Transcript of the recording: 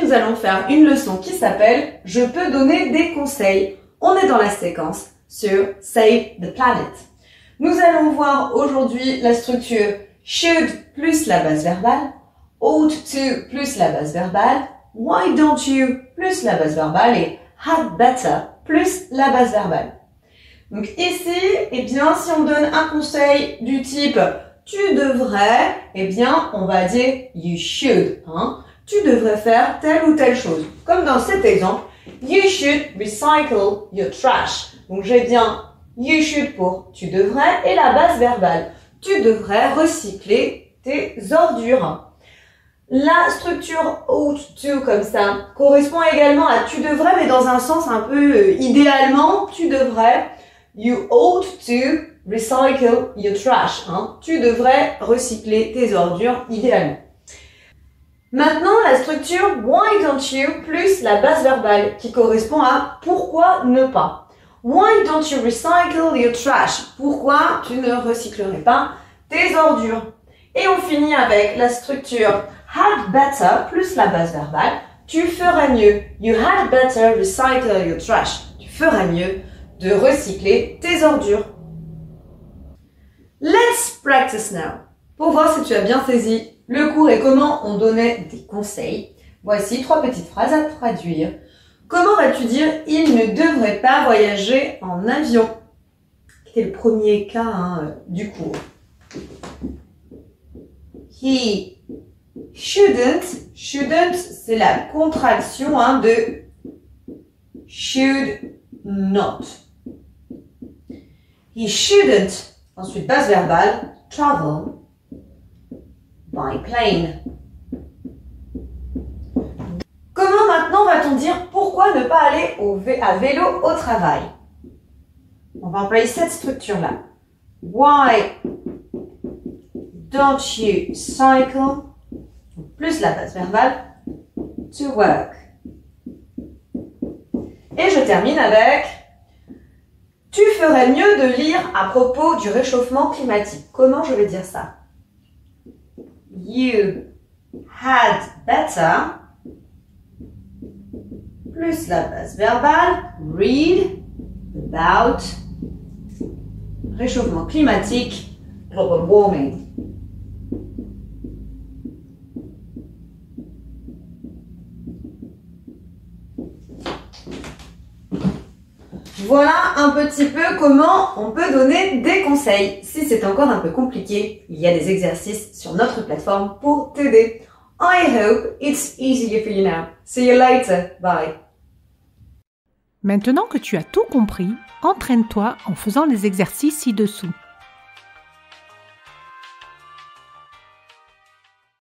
nous allons faire une leçon qui s'appelle « Je peux donner des conseils ». On est dans la séquence sur « Save the Planet ». Nous allons voir aujourd'hui la structure « should » plus la base verbale, « ought to » plus la base verbale, « why don't you » plus la base verbale et « had better » plus la base verbale. Donc ici, eh bien, si on donne un conseil du type « tu devrais », eh bien, on va dire « you should ». Tu devrais faire telle ou telle chose. Comme dans cet exemple, you should recycle your trash. Donc j'ai bien you should pour tu devrais et la base verbale. Tu devrais recycler tes ordures. La structure ought to comme ça correspond également à tu devrais mais dans un sens un peu idéalement, tu devrais you ought to recycle your trash. Tu devrais recycler tes ordures idéalement. Maintenant, la structure why don't you plus la base verbale qui correspond à pourquoi ne pas. Why don't you recycle your trash? Pourquoi tu ne recyclerais pas tes ordures? Et on finit avec la structure had better plus la base verbale. Tu ferais mieux. You had better recycle your trash. Tu ferais mieux de recycler tes ordures. Let's practice now. Pour voir si tu as bien saisi le cours et comment on donnait des conseils, voici 3 petites phrases à traduire. Comment vas-tu dire « il ne devrait pas voyager en avion » C'était le premier cas du cours. He shouldn't. Shouldn't, c'est la contraction de should not. He shouldn't. Ensuite, base verbale, travel by plane. Comment maintenant va-t-on dire pourquoi ne pas aller à vélo au travail? On va employer cette structure-là. Why don't you cycle plus la base verbale to work. Et je termine avec tu ferais mieux de lire à propos du réchauffement climatique. Comment je vais dire ça? You had better plus la base verbale read about réchauffement climatique, global warming. Voilà un petit peu comment on peut donner des conseils. Si c'est encore un peu compliqué, il y a des exercices sur notre plateforme pour t'aider. I hope it's easier for you now. See you later. Bye. Maintenant que tu as tout compris, entraîne-toi en faisant les exercices ci-dessous.